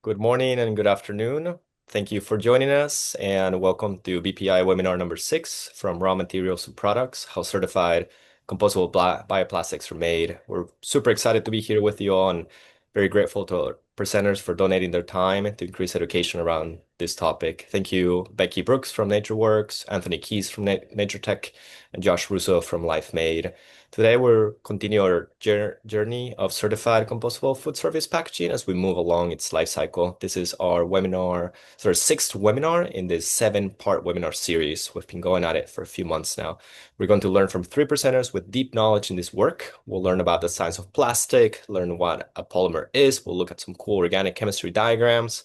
Good morning and good afternoon. Thank you for joining us and welcome to BPI webinar number 6 from raw materials to products, how certified compostable bioplastics are made. We're super excited to be here with you all and very grateful to our presenters for donating their time to increase education around this topic. Thank you, Becky Brooks from NatureWorks, Anthony Keys from Nature-Tec, and Josh Russo from LifeMade. Today, we're continuing our journey of certified compostable food service packaging as we move along its life cycle. This is our webinar, so our sixth webinar in this 7-part webinar series. We've been going at it for a few months now. We're going to learn from 3 presenters with deep knowledge in this work. We'll learn about the science of plastic, learn what a polymer is. We'll look at some cool organic chemistry diagrams,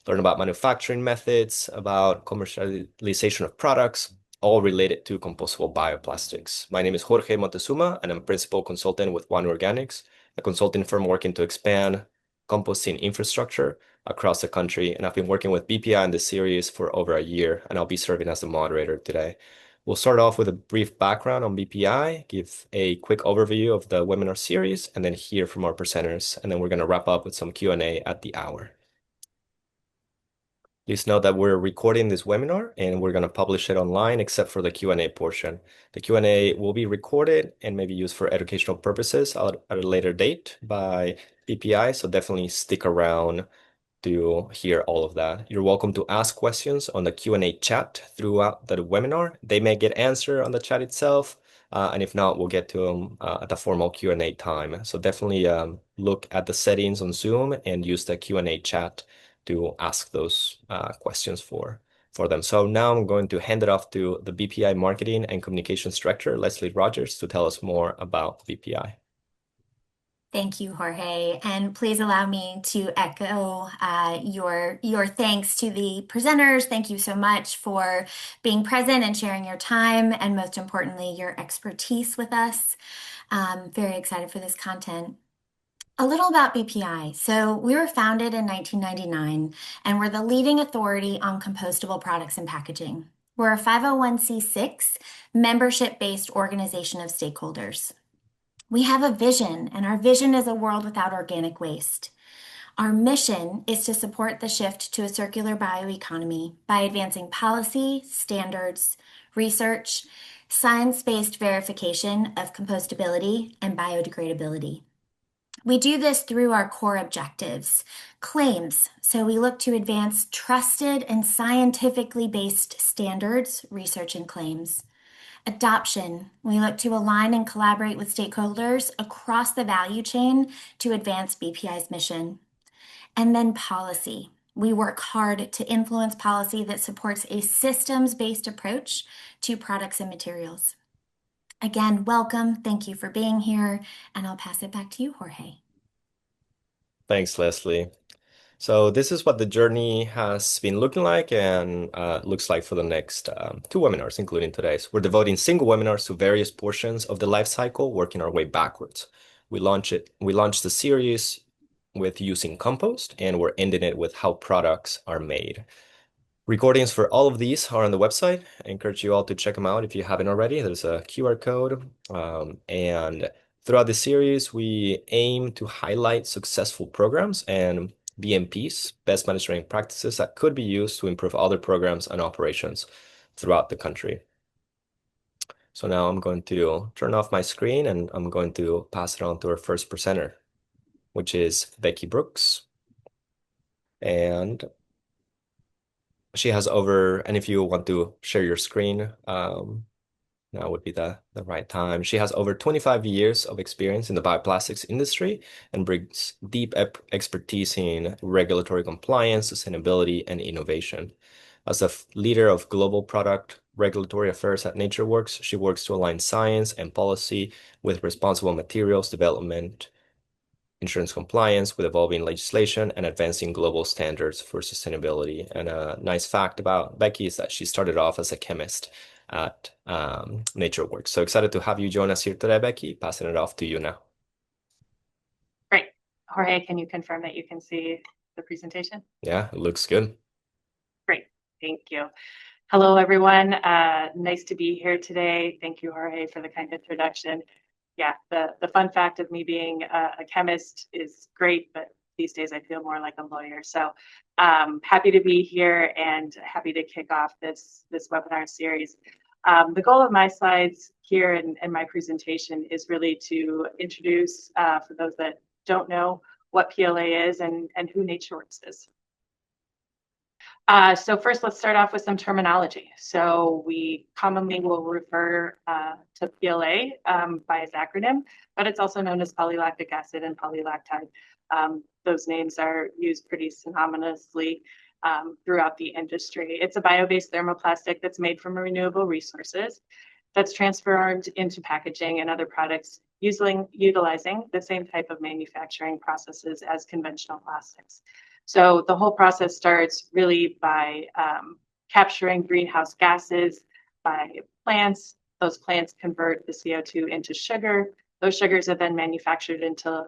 learn about manufacturing methods, about commercialization of products, all related to compostable bioplastics. My name is Jorge Montezuma, and I'm principal consultant with One Organics, a consulting firm working to expand composting infrastructure across the country. And I've been working with BPI in this series for over a year, and I'll be serving as the moderator today. We'll start off with a brief background on BPI, give a quick overview of the webinar series, and then hear from our presenters. And then we're going to wrap up with some Q&A at the hour. Please note that we're recording this webinar and we're going to publish it online except for the Q&A portion. The Q&A will be recorded and maybe used for educational purposes at a later date by BPI, so definitely stick around to hear all of that. You're welcome to ask questions on the Q&A chat throughout the webinar. They may get answered on the chat itself, and if not, we'll get to them at the formal Q&A time. So definitely look at the settings on Zoom and use the Q&A chat to ask those questions for them. So now I'm going to hand it off to the BPI Marketing and Communications Director, Leslie Rogers, to tell us more about BPI. Thank you, Jorge. And please allow me to echo your thanks to the presenters. Thank you so much for being present and sharing your time, and most importantly, your expertise with us. Very excited for this content. A little about BPI. So we were founded in 1999, and we're the leading authority on compostable products and packaging. We're a 501c6 membership-based organization of stakeholders. We have a vision, and our vision is a world without organic waste. Our mission is to support the shift to a circular bioeconomy by advancing policy, standards, research, science-based verification of compostability and biodegradability. We do this through our core objectives, claims. So we look to advance trusted and scientifically based standards, research, and claims. Adoption. We look to align and collaborate with stakeholders across the value chain to advance BPI's mission. And then policy. We work hard to influence policy that supports a systems-based approach to products and materials. Again, welcome. Thank you for being here, and I'll pass it back to you, Jorge. Thanks, Leslie. So this is what the journey has been looking like and looks like for the next 2 webinars, including today's. We're devoting single webinars to various portions of the life cycle, working our way backwards. We launched the series with using compost, and we're ending it with how products are made. Recordings for all of these are on the website. I encourage you all to check them out if you haven't already. There's a QR code. And throughout the series, we aim to highlight successful programs and BMPs, best management practices that could be used to improve other programs and operations throughout the country. So now I'm going to turn off my screen and I'm going to pass it on to our first presenter, which is Becky Brooks. And she has and if you want to share your screen, now would be the right time. She has over 25 years of experience in the bioplastics industry and brings deep expertise in regulatory compliance, sustainability, and innovation. As a leader of global product regulatory affairs at NatureWorks, she works to align science and policy with responsible materials development, insurance compliance with evolving legislation, and advancing global standards for sustainability. And a nice fact about Becky is that she started off as a chemist at NatureWorks. So excited to have you join us here today, Becky. Passing it off to you now. Great. Jorge, can you confirm that you can see the presentation? Yeah, it looks good. Great. Thank you. Hello, everyone. Nice to be here today. Thank you, Jorge, for the kind introduction. Yeah, the fun fact of me being a chemist is great, but these days I feel more like a lawyer. So happy to be here and happy to kick off this webinar series. The goal of my slides here and my presentation is really to introduce, for those that don't know, what PLA is and who NatureWorks is. So first, let's start off with some terminology. So we commonly will refer to PLA by its acronym, but it's also known as polylactic acid and polylactide. Those names are used pretty synonymously throughout the industry. It's a bio-based thermoplastic that's made from renewable resources that's transformed into packaging and other products utilizing the same type of manufacturing processes as conventional plastics. So the whole process starts really by capturing greenhouse gases by plants. Those plants convert the CO2 into sugar. Those sugars are then manufactured into,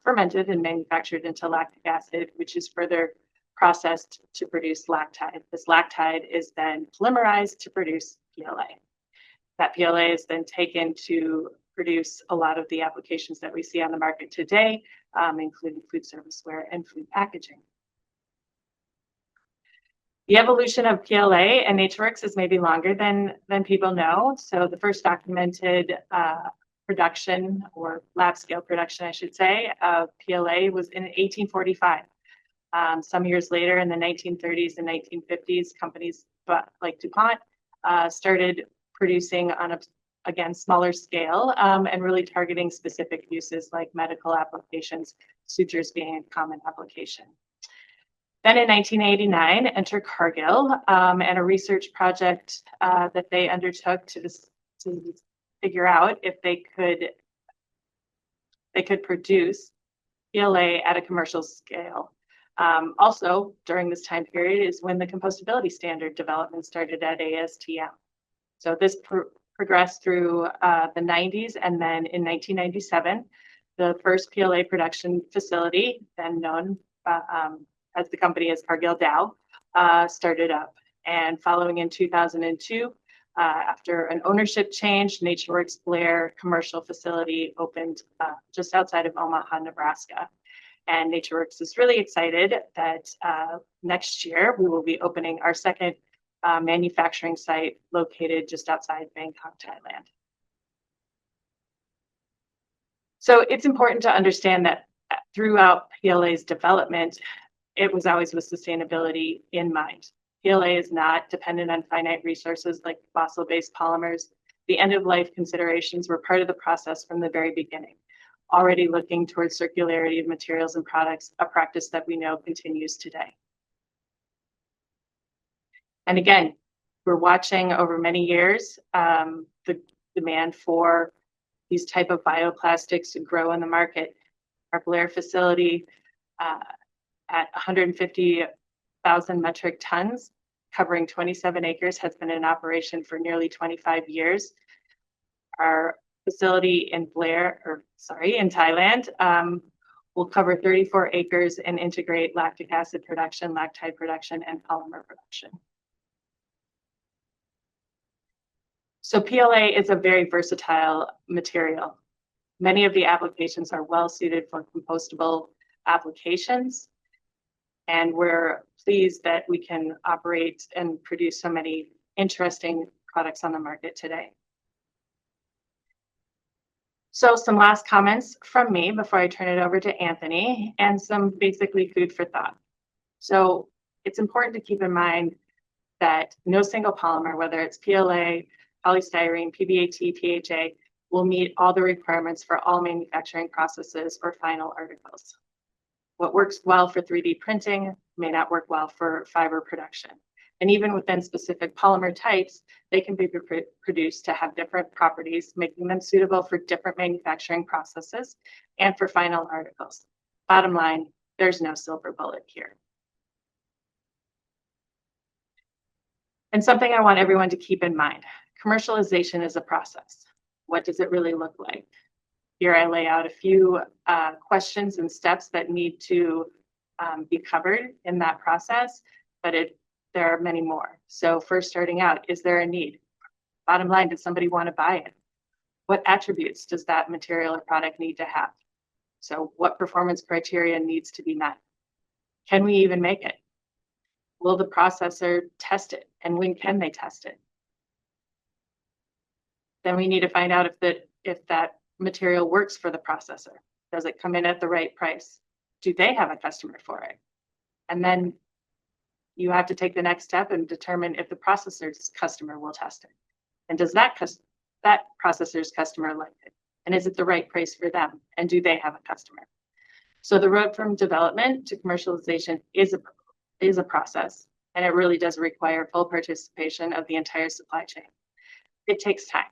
fermented and manufactured into lactic acid, which is further processed to produce lactide. This lactide is then polymerized to produce PLA. That PLA is then taken to produce a lot of the applications that we see on the market today, including food serviceware and food packaging. The evolution of PLA and NatureWorks is maybe longer than people know. So the first documented production, or lab scale production, I should say, of PLA was in 1845. Some years later, in the 1930s and 1950s, companies like DuPont started producing on a, again, smaller scale and really targeting specific uses like medical applications, sutures being a common application. Then in 1989, enter Cargill and a research project that they undertook to figure out if they could produce PLA at a commercial scale. Also, during this time period is when the compostability standard development started at ASTM. So this progressed through the 90s, and then in 1997, the first PLA production facility, then known as the company as Cargill Dow, started up. And following in 2002, after an ownership change, NatureWorks Blair commercial facility opened just outside of Omaha, Nebraska. And NatureWorks is really excited that next year we will be opening our second manufacturing site located just outside Bangkok, Thailand. So it's important to understand that throughout PLA's development, it was always with sustainability in mind. PLA is not dependent on finite resources like fossil-based polymers. The end-of-life considerations were part of the process from the very beginning, already looking towards circularity of materials and products, a practice that we know continues today. And again, we're watching over many years the demand for these type of bioplastics to grow in the market. Our Blair facility at 150,000 metric tons, covering 27 acres, has been in operation for nearly 25 years. Our facility in in Thailand, will cover 34 acres and integrate lactic acid production, lactide production, and polymer production. So PLA is a very versatile material. Many of the applications are well suited for compostable applications, and we're pleased that we can operate and produce so many interesting products on the market today. So some last comments from me before I turn it over to Anthony, and some basically food for thought. So it's important to keep in mind that no single polymer, whether it's PLA, polystyrene, PBAT, PHA, will meet all the requirements for all manufacturing processes or final articles. What works well for 3D printing may not work well for fiber production. And even within specific polymer types, they can be produced to have different properties, making them suitable for different manufacturing processes and for final articles. Bottom line, there's no silver bullet here. And something I want everyone to keep in mind, commercialization is a process. What does it really look like? Here I lay out a few questions and steps that need to be covered in that process, but there are many more. So first, starting out, is there a need? Bottom line, does somebody want to buy it? What attributes does that material or product need to have? So what performance criteria needs to be met? Can we even make it? Will the processor test it? And when can they test it? Then we need to find out if that material works for the processor. Does it come in at the right price? Do they have a customer for it? And then you have to take the next step and determine if the processor's customer will test it. And does that processor's customer like it? And is it the right price for them? And do they have a customer? So the road from development to commercialization is a process, and it really does require full participation of the entire supply chain. It takes time.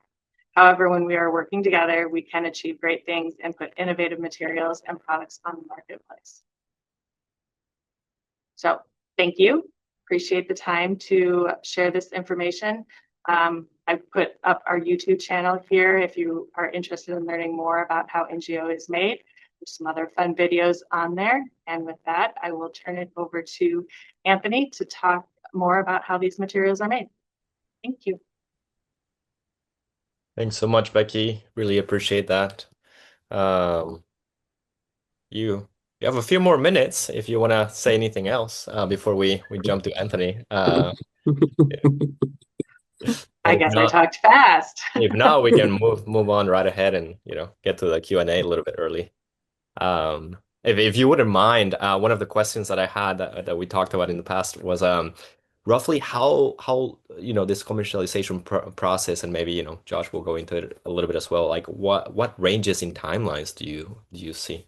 However, when we are working together, we can achieve great things and put innovative materials and products on the marketplace. So thank you. Appreciate the time to share this information. I've put up our YouTube channel here if you are interested in learning more about how NGO is made. There's some other fun videos on there. And with that, I will turn it over to Anthony to talk more about how these materials are made. Thank you. Thanks so much, Becky. Really appreciate that. Um, you have a few more minutes if you want to say anything else before we jump to Anthony. I And guess I talked fast. if not, we can move on right ahead and get to the Q&A a little bit early. If you wouldn't mind, one of the questions that I had that we talked about in the past was roughly how this commercialization process, and maybe Josh will go into it a little bit as well. Like what ranges in timelines do you see?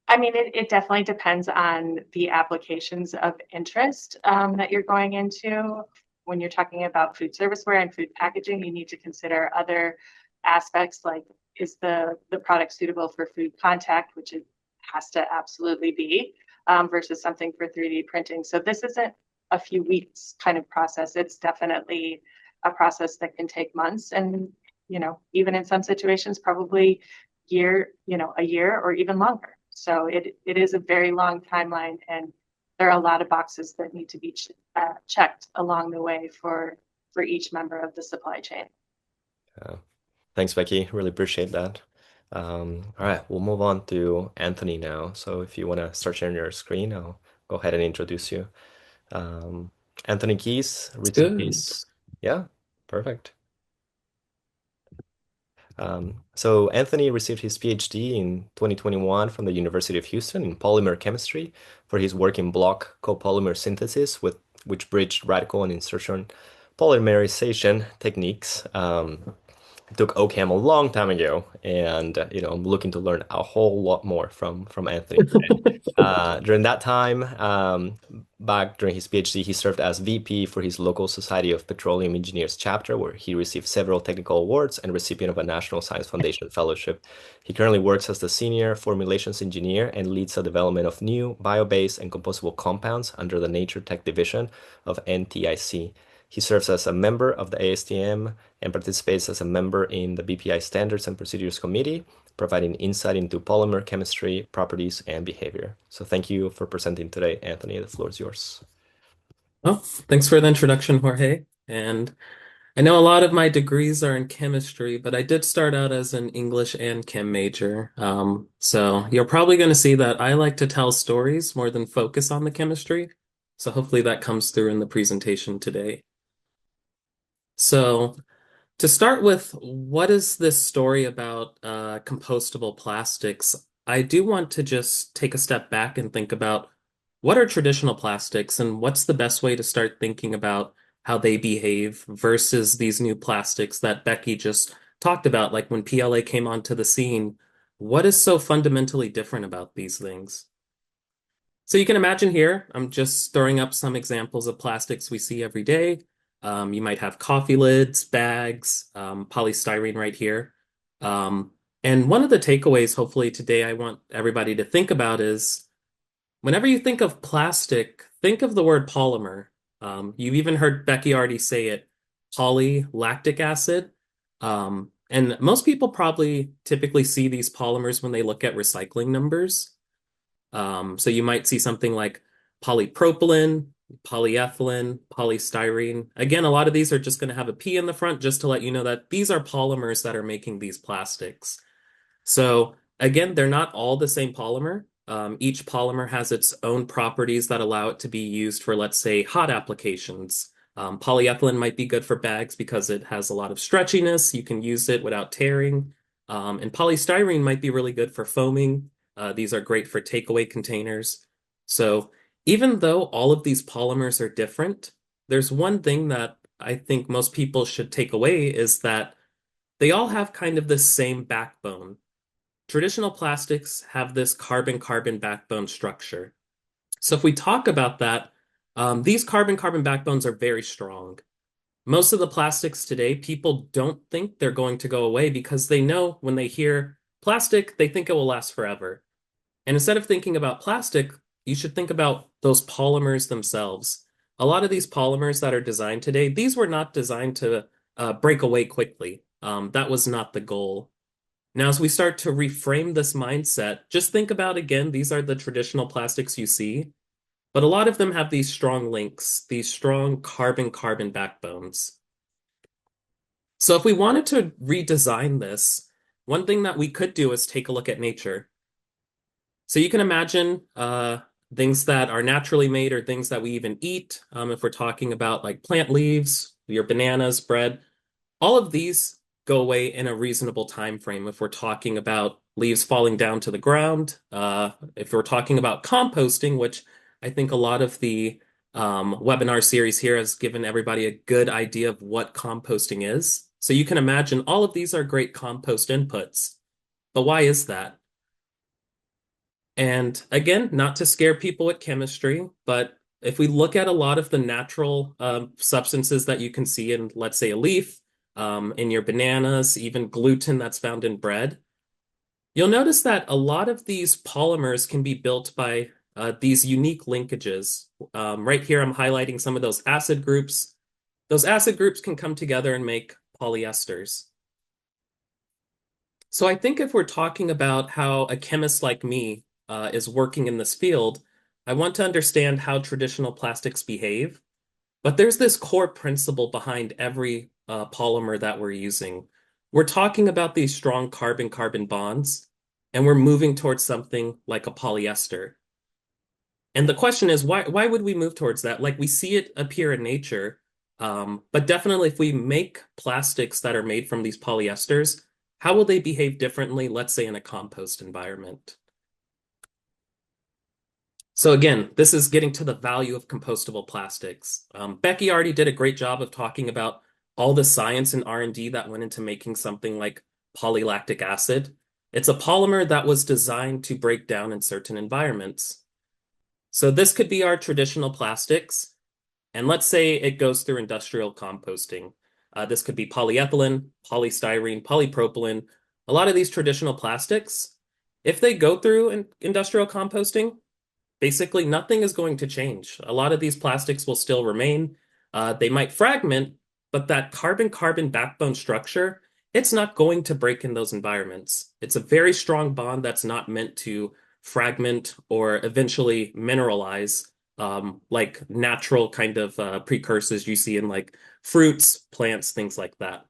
I mean, it definitely depends on the applications of interest that you're going into. When you're talking about food serviceware and food packaging, you need to consider other aspects like, is the product suitable for food contact, which it has to absolutely be, versus something for 3D printing. So this isn't a few weeks kind of process. It's definitely a process that can take months, and even in some situations, probably a year or even longer. So it is a very long timeline, and there are a lot of boxes that need to be checked along the way for each member of the supply chain. Thanks, Becky. Really appreciate that. All right, we'll move on to Anthony now. So if you want to start sharing your screen, I'll go ahead and introduce you. Um, Anthony Keys It's received good. his, yeah, perfect. So Anthony received his PhD in 2021 from the University of Houston in polymer chemistry for his work in block copolymer synthesis, which bridged radical and insertion polymerization techniques. Took OChem a long time ago, and I'm looking to learn a whole lot more from Anthony today. During that time, back during his PhD, he served as VP for his local Society of Petroleum Engineers chapter, where he received several technical awards and recipient of a National Science Foundation fellowship. He currently works as the senior formulations engineer and leads the development of new bio-based and compostable compounds under the Nature-Tec division of NTIC. He serves as a member of the ASTM and participates as a member in the BPI Standards and Procedures Committee, providing insight into polymer chemistry, properties, and behavior. So thank you for presenting today, Anthony. The floor is yours. Oh, thanks for the introduction, Jorge. And I know a lot of my degrees are in chemistry, but I did start out as an English and chem major. So you're probably going to see that I like to tell stories more than focus on the chemistry. So hopefully that comes through in the presentation today. So to start with, what is this story about compostable plastics? I do want to just take a step back and think about what are traditional plastics and what's the best way to start thinking about how they behave versus these new plastics that Becky just talked about, like when PLA came onto the scene. What is so fundamentally different about these things? So you can imagine here, I'm just throwing up some examples of plastics we see every day. You might have coffee lids, bags, polystyrene right here. Um, and one of the takeaways, hopefully today, I want everybody to think about is whenever you think of plastic, think of the word polymer. You've even heard Becky already say it, polylactic acid. And most people probably typically see these polymers when they look at recycling numbers. So you might see something like polypropylene, polyethylene, polystyrene. Again, a lot of these are just going to have a P in the front just to let you know that these are polymers that are making these plastics. So Again, they're not all the same polymer. Each polymer has its own properties that allow it to be used for, let's say, hot applications. Polyethylene might be good for bags because it has a lot of stretchiness. You can use it without tearing. And polystyrene might be really good for foaming. These are great for takeaway containers. So even though all of these polymers are different, there's one thing that I think most people should take away is that they all have kind of the same backbone. Traditional plastics have this carbon-carbon backbone structure. So if we talk about that, these carbon-carbon backbones are very strong. Most of the plastics today, people don't think they're going to go away because they know when they hear plastic, they think it will last forever. And instead of thinking about plastic, you should think about those polymers themselves. A lot of these polymers that are designed today, these were not designed to break away quickly. That was not the goal. Now, as we start to reframe this mindset, just think about again, these are the traditional plastics you see, but a lot of them have these strong links, these strong carbon-carbon backbones. So if we wanted to redesign this, one thing that we could do is take a look at nature. So you can imagine things that are naturally made or things that we even eat. If we're talking about like plant leaves, your bananas, bread, all of these go away in a reasonable time frame. If we're talking about leaves falling down to the ground, if we're talking about composting, which I think a lot of the webinar series here has given everybody a good idea of what composting is. So you can imagine all of these are great compost inputs. But why is that? And again, not to scare people with chemistry, but if we look at a lot of the natural substances that you can see in, let's say, a leaf, in your bananas, even gluten that's found in bread, you'll notice that a lot of these polymers can be built by these unique linkages. Right here, I'm highlighting some of those acid groups. Those acid groups can come together and make polyesters. So I think if we're talking about how a chemist like me is working in this field, I want to understand how traditional plastics behave. But there's this core principle behind every polymer that we're using. We're talking about these strong carbon-carbon bonds, and we're moving towards something like a polyester. And the question is, why would we move towards that? Like we see it appear in nature, but definitely if we make plastics that are made from these polyesters, how will they behave differently, let's say in a compost environment? So again, this is getting to the value of compostable plastics. Becky already did a great job of talking about all the science and R&D that went into making something like polylactic acid. It's a polymer that was designed to break down in certain environments. So this could be our traditional plastics. And let's say it goes through industrial composting. This could be polyethylene, polystyrene, polypropylene. A lot of these traditional plastics, if they go through industrial composting, basically nothing is going to change. A lot of these plastics will still remain. They might fragment, but that carbon-carbon backbone structure, it's not going to break in those environments. It's a very strong bond that's not meant to fragment or eventually mineralize like natural kind of precursors you see in like fruits, plants, things like that.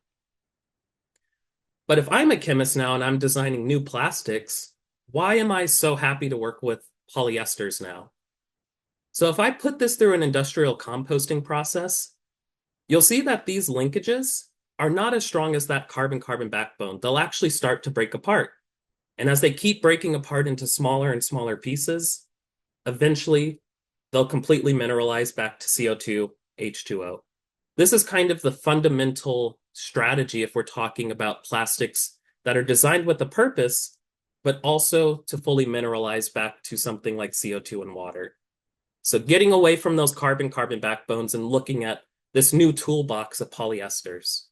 But if I'm a chemist now and I'm designing new plastics, why am I so happy to work with polyesters now? So if I put this through an industrial composting process, you'll see that these linkages are not as strong as that carbon-carbon backbone. They'll actually start to break apart. And as they keep breaking apart into smaller and smaller pieces, eventually they'll completely mineralize back to CO2, H2O. This is kind of the fundamental strategy if we're talking about plastics that are designed with a purpose, but also to fully mineralize back to something like CO2 and water. So getting away from those carbon-carbon backbones and looking at this new toolbox of polyesters.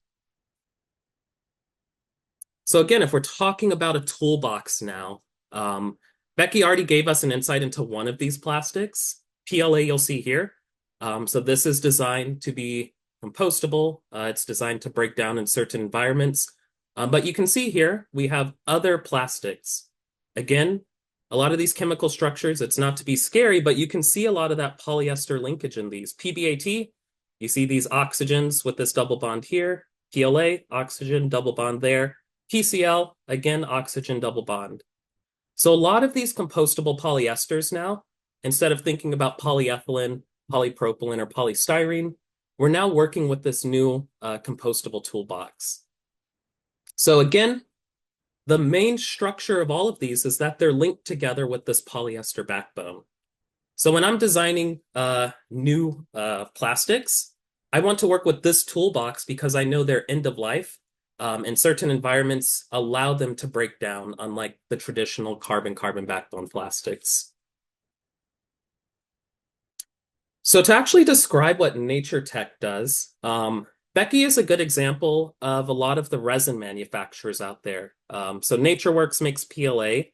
So again, if we're talking about a toolbox now, Becky already gave us an insight into one of these plastics. PLA you'll see here. So this is designed to be compostable. It's designed to break down in certain environments. But you can see here, we have other plastics. Again, a lot of these chemical structures, it's not to be scary, but you can see a lot of that polyester linkage in these. PBAT, you see these oxygens with this double bond here. PLA, oxygen, double bond there. PCl, again, oxygen, double bond. So a lot of these compostable polyesters now, instead of thinking about polyethylene, polypropylene, or polystyrene, we're now working with this new compostable toolbox. So again, the main structure of all of these is that they're linked together with this polyester backbone. So when I'm designing new plastics, I want to work with this toolbox because I know their end of life and certain environments allow them to break down, unlike the traditional carbon-carbon backbone plastics. So to actually describe what Nature-Tec does, Becky is a good example of a lot of the resin manufacturers out there. So NatureWorks makes PLA,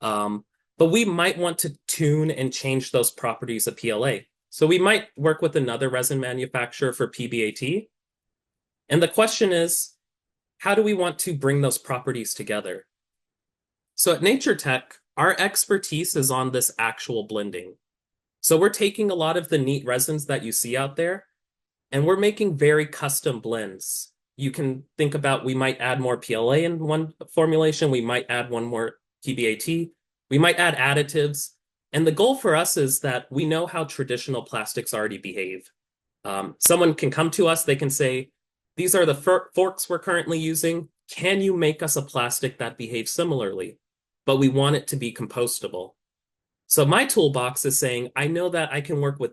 but we might want to tune and change those properties of PLA. So we might work with another resin manufacturer for PBAT. And the question is, how do we want to bring those properties together? So at Nature-Tec, our expertise is on this actual blending. So we're taking a lot of the neat resins that you see out there, and we're making very custom blends. You can think about we might add more PLA in one formulation, we might add one more PBAT, we might add additives. And the goal for us is that we know how traditional plastics already behave. Someone can come to us, they can say, these are the forks we're currently using. Can you make us a plastic that behaves similarly? But we want it to be compostable. So my toolbox is saying, I know that I can work with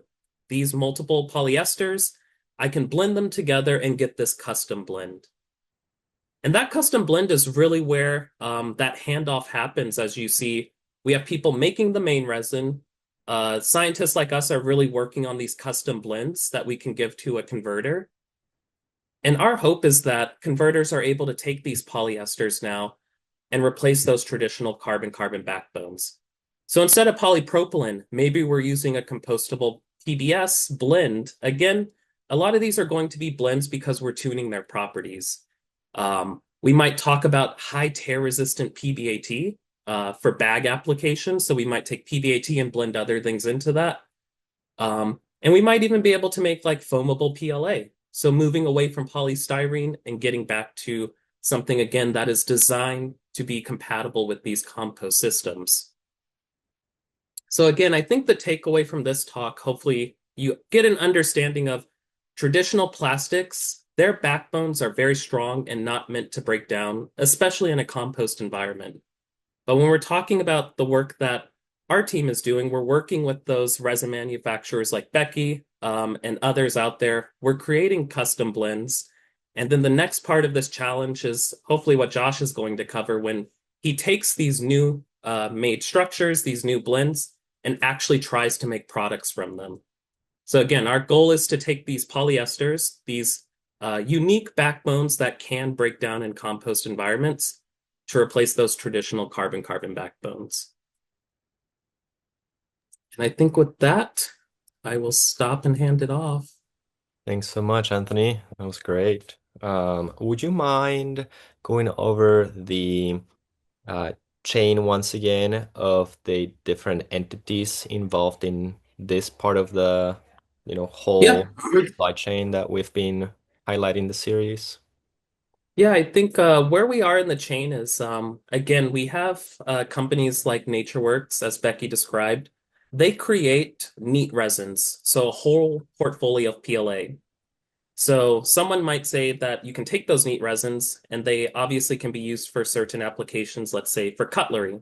these multiple polyesters. I can blend them together and get this custom blend. And that custom blend is really where that handoff happens. As you see, we have people making the main resin. Scientists like us are really working on these custom blends that we can give to a converter. And our hope is that converters are able to take these polyesters now and replace those traditional carbon-carbon backbones. So instead of polypropylene, maybe we're using a compostable PBS blend. Again, a lot of these are going to be blends because we're tuning their properties. We might talk about high tear resistant PBAT for bag applications. So we might take PBAT and blend other things into that. And we might even be able to make like foamable PLA. So moving away from polystyrene and getting back to something, again, that is designed to be compatible with these compost systems. So again, I think the takeaway from this talk, hopefully you get an understanding of traditional plastics. Their backbones are very strong and not meant to break down, especially in a compost environment. But when we're talking about the work that our team is doing, we're working with those resin manufacturers like Becky and others out there. We're creating custom blends. And then the next part of this challenge is hopefully what Josh is going to cover when he takes these new made structures, these new blends, and actually tries to make products from them. So again, our goal is to take these polyesters, these unique backbones that can break down in compost environments, to replace those traditional carbon-carbon backbones. And I think with that, I will stop and hand it off. Thanks so much, Anthony. That was great. Would you mind going over the uh, chain once again of the different entities involved in this part of the, Yeah. whole supply chain that we've been highlighting the series? Yeah, I think where we are in the chain is, again, we have companies like NatureWorks, as Becky described. They create neat resins, so a whole portfolio of PLA. So someone might say that you can take those neat resins and they obviously can be used for certain applications, let's say for cutlery.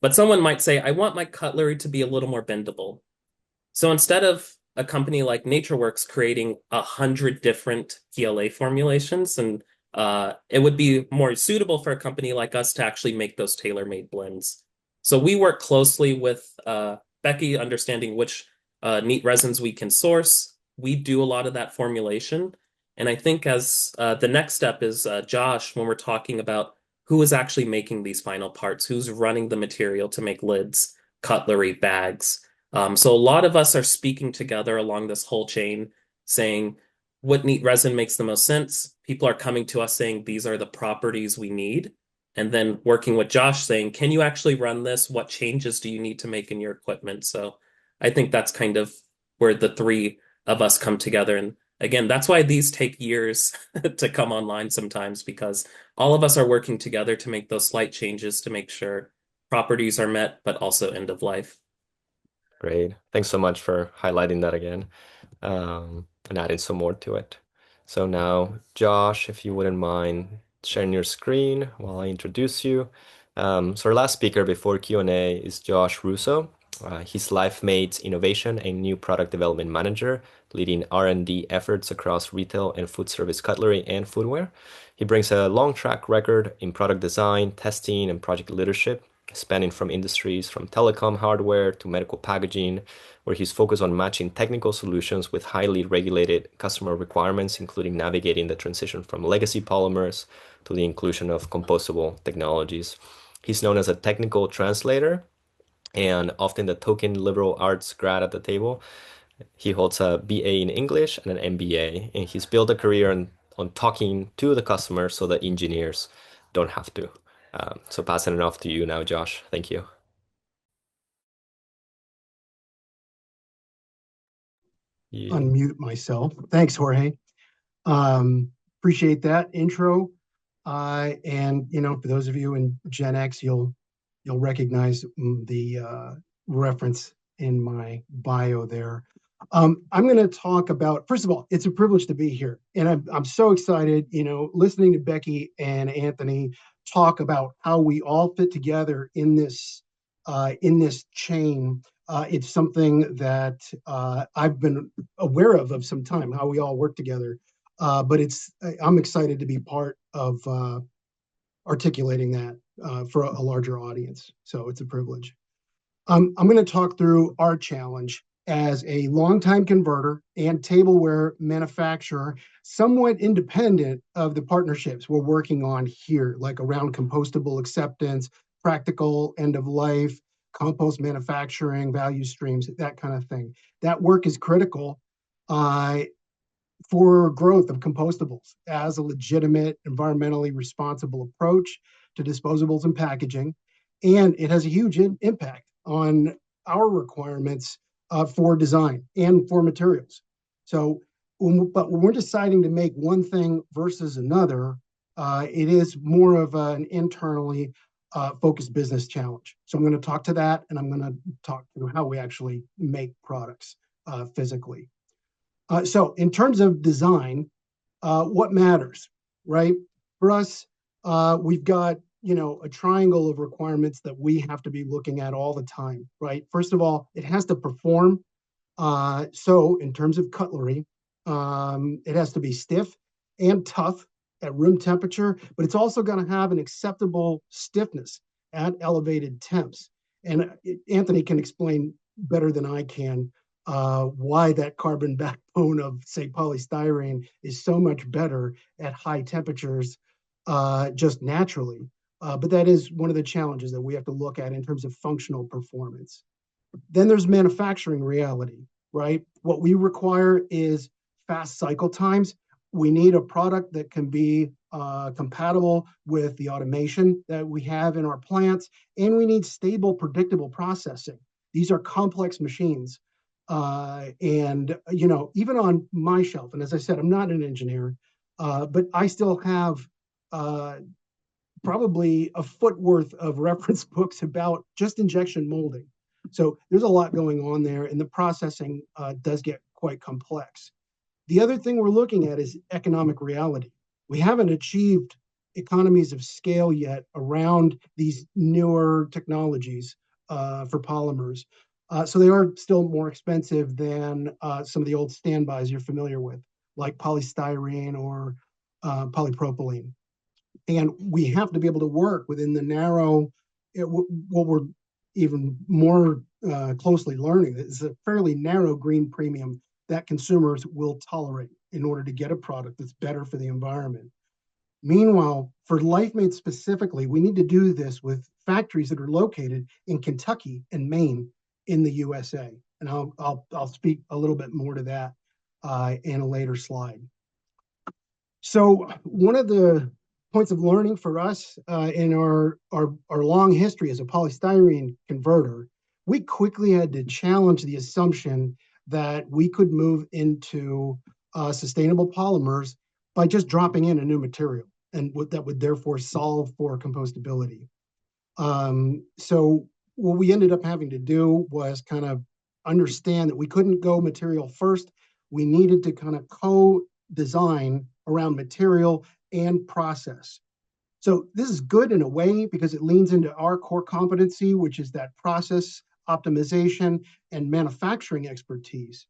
But someone might say, I want my cutlery to be a little more bendable. So instead of a company like NatureWorks creating 100 different PLA formulations, and it would be more suitable for a company like us to actually make those tailor-made blends. So we work closely with Becky, understanding which neat resins we can source. We do a lot of that formulation. And I think as the next step is Josh, when we're talking about who is actually making these final parts, who's running the material to make lids, cutlery, bags. So a lot of us are speaking together along this whole chain, saying what neat resin makes the most sense. People are coming to us saying these are the properties we need. And then working with Josh saying, can you actually run this? What changes do you need to make in your equipment? So I think that's kind of where the three of us come together. And again, that's why these take years to come online sometimes, because all of us are working together to make those slight changes to make sure properties are met, but also end of life. Great. Thanks so much for highlighting that again, and adding some more to it. So now, Josh, if you wouldn't mind sharing your screen while I introduce you. So our last speaker before Q&A is Josh Russo. He's LifeMate's Innovation and New Product Development Manager, leading R&D efforts across retail and food service cutlery and foodware. He brings a long track record in product design, testing, and project leadership, spanning from industries from telecom hardware to medical packaging, where he's focused on matching technical solutions with highly regulated customer requirements, including navigating the transition from legacy polymers to the inclusion of compostable technologies. He's known as a technical translator and often the token liberal arts grad at the table. He holds a BA in English and an MBA, and he's built a career on talking to the customer so that engineers don't have to. So passing it off to you now, Josh. Thank you. Unmute myself. Thanks, Jorge. Appreciate that intro. And for those of you in Gen X, you'll recognize the reference in my bio there. I'm going to talk about, first of all, it's a privilege to be here, and I'm so excited. Listening to Becky and Anthony talk about how we all fit together in this chain. It's something that I've been aware of some time, how we all work together. But I'm excited to be part of articulating that for a larger audience. So it's a privilege. I'm going to talk through our challenge as a longtime converter and tableware manufacturer, somewhat independent of the partnerships we're working on here, like around compostable acceptance, practical end of life, compost manufacturing, value streams, that kind of thing. That work is critical for growth of compostables as a legitimate, environmentally responsible approach to disposables and packaging. And it has a huge impact on our requirements for design and for materials. So, but when we're deciding to make one thing versus another, it is more of an internally focused business challenge. So I'm going to talk to that, and I'm going to talk to how we actually make products physically. So in terms of design, what matters, right? For us, we've got, a triangle of requirements that we have to be looking at all the time, right? First of all, it has to perform. So in terms of cutlery, it has to be stiff and tough at room temperature, but it's also going to have an acceptable stiffness at elevated temps. And Anthony can explain better than I can why that carbon backbone of, say, polystyrene is so much better at high temperatures just naturally. But that is one of the challenges that we have to look at in terms of functional performance. Then there's manufacturing reality, right? What we require is fast cycle times. We need a product that can be compatible with the automation that we have in our plants, and we need stable, predictable processing. These are complex machines. And, even on my shelf, and as I said, I'm not an engineer, but I still have probably a foot worth of reference books about just injection molding. So there's a lot going on there, and the processing does get quite complex. The other thing we're looking at is economic reality. We haven't achieved economies of scale yet around these newer technologies for polymers. So they are still more expensive than some of the old standbys you're familiar with, like polystyrene or polypropylene. And we have to be able to work within the narrow, what we're even more closely learning is a fairly narrow green premium that consumers will tolerate in order to get a product that's better for the environment. Meanwhile, for LifeMate specifically, we need to do this with factories that are located in Kentucky and Maine in the USA. And I'll speak a little bit more to that in a later slide. So one of the points of learning for us in our long history as a polystyrene converter, we quickly had to challenge the assumption that we could move into sustainable polymers by just dropping in a new material, and that would therefore solve for compostability. So what we ended up having to do was kind of understand that we couldn't go material first. We needed to kind of co-design around material and process. So this is good in a way because it leans into our core competency, which is that process optimization and manufacturing expertise.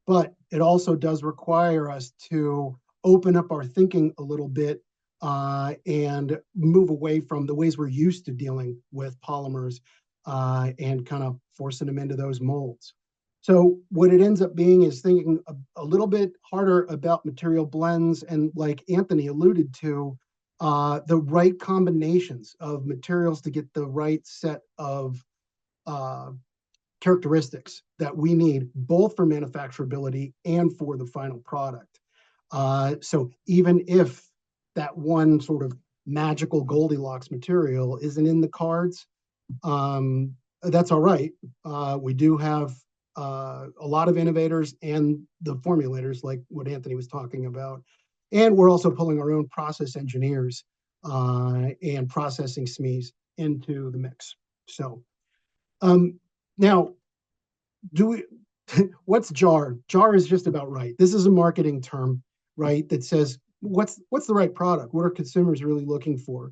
But it also does require us to open up our thinking a little bit and move away from the ways we're used to dealing with polymers and kind of forcing them into those molds. So what it ends up being is thinking a little bit harder about material blends and, like Anthony alluded to, the right combinations of materials to get the right set of uh, characteristics that we need both for manufacturability and for the final product. So even if that one sort of magical Goldilocks material isn't in the cards, that's all right. We do have a lot of innovators and the formulators, like what Anthony was talking about. And we're also pulling our own process engineers and processing SMEs into the mix. So now, do we, what's jar? Jar is just about right. This is a marketing term, right? That says what's the right product? What are consumers really looking for?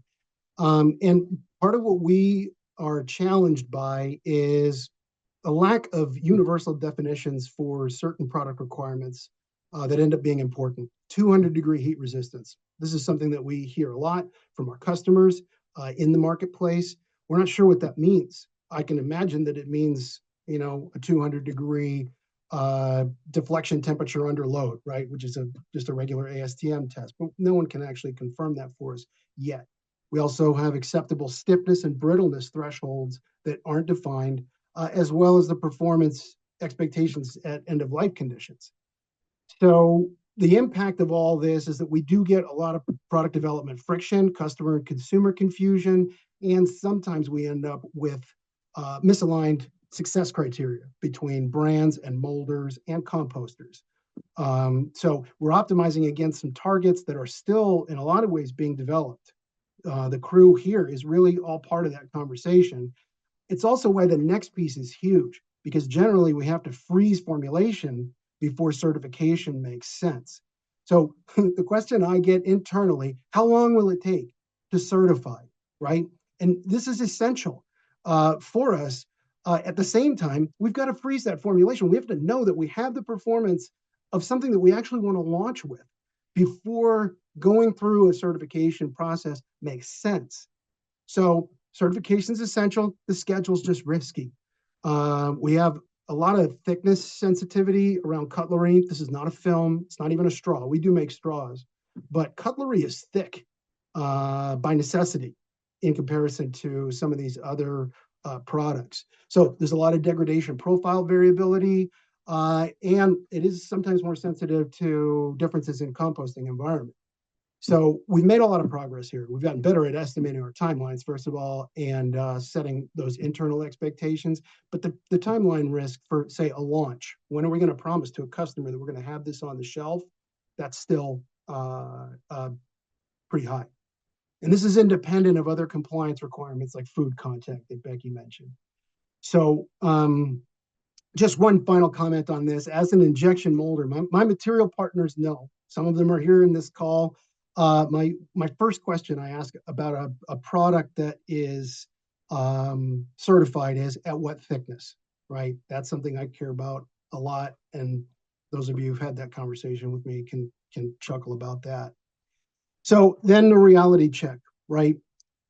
And part of what we are challenged by is a lack of universal definitions for certain product requirements that end up being important. 200-degree heat resistance. This is something that we hear a lot from our customers in the marketplace. We're not sure what that means. I can imagine that it means, you know, a 200-degree deflection temperature under load, right? Which is just a regular ASTM test, but no one can actually confirm that for us yet. We also have acceptable stiffness and brittleness thresholds that aren't defined, as well as the performance expectations at end of life conditions. So the impact of all this is that we do get a lot of product development friction, customer and consumer confusion, and sometimes we end up with misaligned success criteria between brands and molders and composters. So we're optimizing against some targets that are still, in a lot of ways, being developed. The crew here is really all part of that conversation. It's also why the next piece is huge, because generally we have to freeze formulation before certification makes sense. So the question I get internally, how long will it take to certify, right? And this is essential for us. At the same time, we've got to freeze that formulation. We have to know that we have the performance of something that we actually want to launch with before going through a certification process makes sense. So certification is essential. The schedule's just risky. We have a lot of thickness sensitivity around cutlery. This is not a film. It's not even a straw. We do make straws, but cutlery is thick by necessity in comparison to some of these other products. So there's a lot of degradation profile variability, and it is sometimes more sensitive to differences in composting environment. So we've made a lot of progress here. We've gotten better at estimating our timelines, first of all, and setting those internal expectations. But the timeline risk for, say, a launch, when are we going to promise to a customer that we're going to have this on the shelf? That's still pretty high. And this is independent of other compliance requirements like food contact that Becky mentioned. So just one final comment on this. As an injection molder, my material partners know. Some of them are here in this call. My first question I ask about a product that is certified is at what thickness, right? That's something I care about a lot, and those of you who've had that conversation with me can chuckle about that. So then the reality check, right?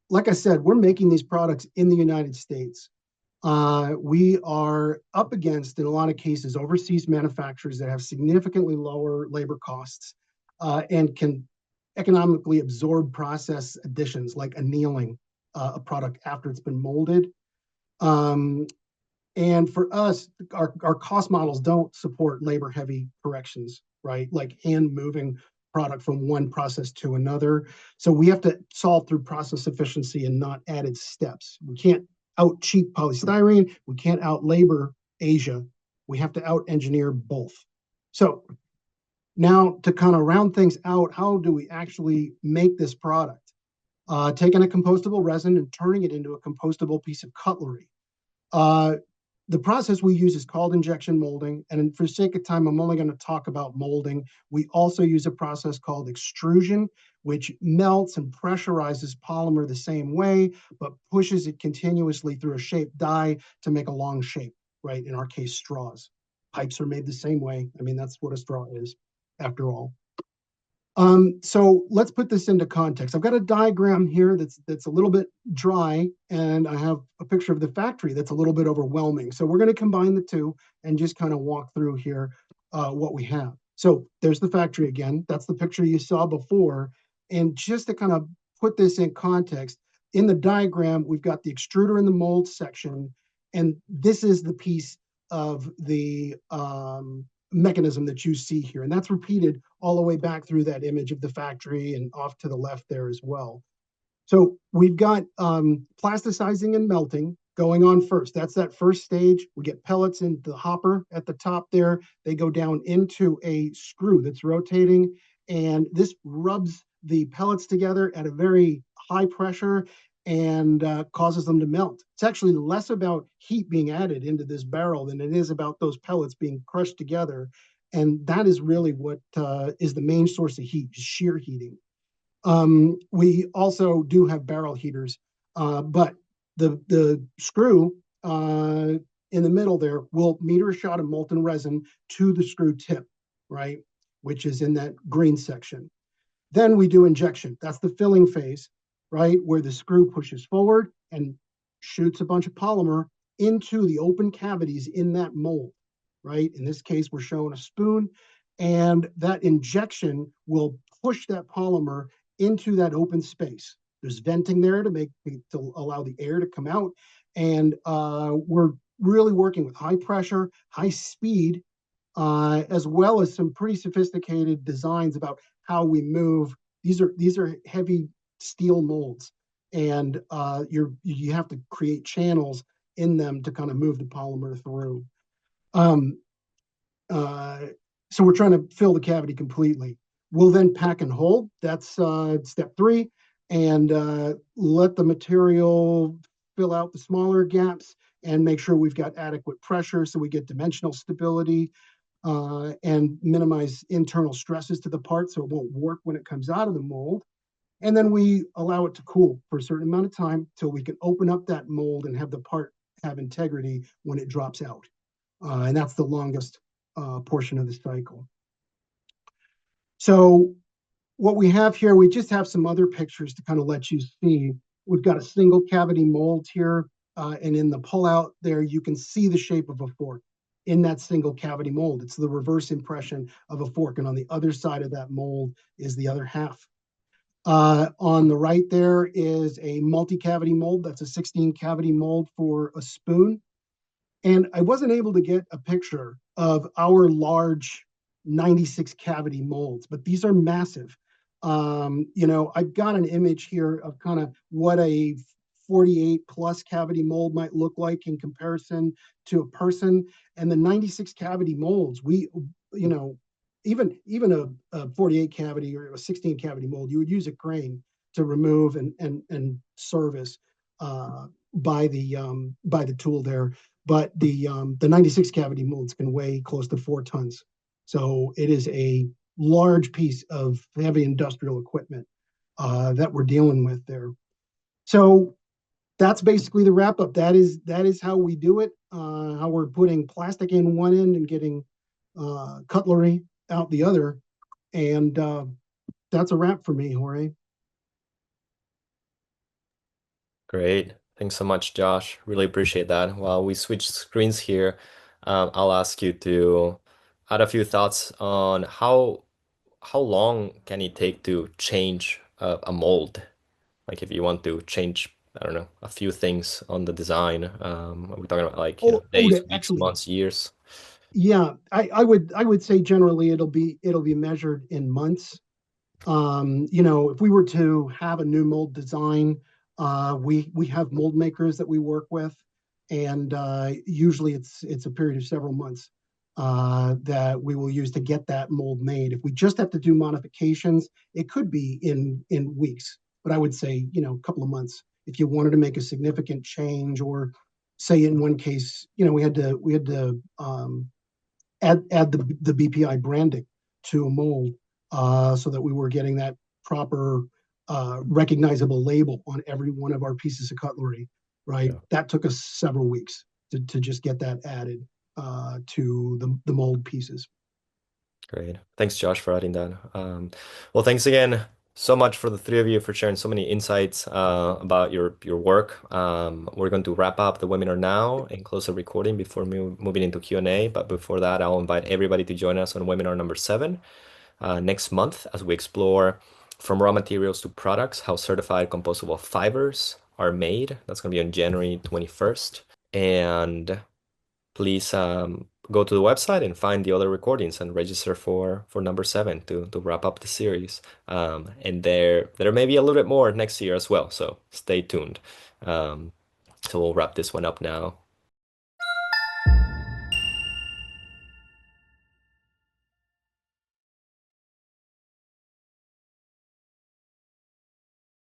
Like I said, we're making these products in the United States. We are up against, in a lot of cases, overseas manufacturers that have significantly lower labor costs and can economically absorb process additions like annealing a product after it's been molded. And for us, our cost models don't support labor heavy corrections, right? Like hand moving product from one process to another. So we have to solve through process efficiency and not added steps. We can't out cheap polystyrene. We can't out labor Asia. We have to out engineer both. So now to kind of round things out, how do we actually make this product? taking a compostable resin and turning it into a compostable piece of cutlery. Uh, the process we use is called injection molding. And for sake of time, I'm only going to talk about molding. We also use a process called extrusion, which melts and pressurizes polymer the same way, but pushes it continuously through a shaped die to make a long shape, right? In our case, straws. Pipes are made the same way. I mean, that's what a straw is, after all. So let's put this into context. I've got a diagram here that's a little bit dry, and I have a picture of the factory that's a little bit overwhelming. So we're going to combine the two and just kind of walk through here what we have. So there's the factory again. That's the picture you saw before. And just to kind of put this in context, in the diagram, we've got the extruder and the mold section, and this is the piece of the mechanism that you see here. And that's repeated all the way back through that image of the factory and off to the left there as well. So we've got plasticizing and melting going on first. That's that first stage. We get pellets in the hopper at the top there. They go down into a screw that's rotating, and this rubs the pellets together at a very high pressure and causes them to melt. It's actually less about heat being added into this barrel than it is about those pellets being crushed together. And that is really what is the main source of heat, shear heating. We also do have barrel heaters, but the screw in the middle there will meter a shot of molten resin to the screw tip, right, which is in that green section. Then we do injection. That's the filling phase, right, where the screw pushes forward and shoots a bunch of polymer into the open cavities in that mold, right? In this case, we're showing a spoon, and that injection will push that polymer into that open space. There's venting there to allow the air to come out, and we're really working with high pressure, high speed, as well as some pretty sophisticated designs about how we move. These are heavy steel molds, and you have to create channels in them to kind of move the polymer through. So we're trying to fill the cavity completely. We'll then pack and hold. That's step 3, and let the material fill out the smaller gaps and make sure we've got adequate pressure so we get dimensional stability and minimize internal stresses to the part so it won't warp when it comes out of the mold. And then we allow it to cool for a certain amount of time till we can open up that mold and have the part have integrity when it drops out. And that's the longest portion of the cycle. So what we have here, we just have some other pictures to kind of let you see. We've got a single cavity mold here, and in the pullout there, you can see the shape of a fork in that single cavity mold. It's the reverse impression of a fork, and on the other side of that mold is the other half. On the right there is a multi-cavity mold. That's a 16 cavity mold for a spoon. And I wasn't able to get a picture of our large 96 cavity molds, but these are massive. I've got an image here of kind of what a 48 plus cavity mold might look like in comparison to a person. And the 96 cavity molds, even a 48 cavity or a 16 cavity mold, you would use a crane to remove and service by the tool there. But the 96 cavity molds can weigh close to 4 tons. So it is a large piece of heavy industrial equipment that we're dealing with there. So that's basically the wrap up. That is how we do it, how we're putting plastic in one end and getting cutlery out the other. And that's a wrap for me, Jorge. Great. Thanks so much, Josh. Really appreciate that. While we switch screens here, I'll ask you to add a few thoughts on how long can it take to change a mold? Like if you want to change, I don't know, a few things on the design. Are we talking about like, days, weeks, Actually, months, years? yeah, I would say generally it'll be measured in months. If we were to have a new mold design, we have mold makers that we work with, and usually it's a period of several months that we will use to get that mold made. If we just have to do modifications, it could be in weeks. but I would say, a couple of months. If you wanted to make a significant change, or say in one case, we had to add the BPI branding to a mold, so that we were getting that proper recognizable label on every one of our pieces of cutlery, right? Yeah. That took us several weeks to just get that added to the mold pieces. Great. Thanks, Josh, for adding that. Well, thanks again so much for the three of you for sharing so many insights about your work. We're going to wrap up the webinar now and close the recording before moving into Q&A. But before that, I'll invite everybody to join us on webinar number 7 next month as we explore from raw materials to products, how certified compostable fibers are made. That's going to be on January 21st. And please go to the website and find the other recordings and register for number 7 to wrap up the series. And there may be a little bit more next year as well, so stay tuned. So we'll wrap this one up now.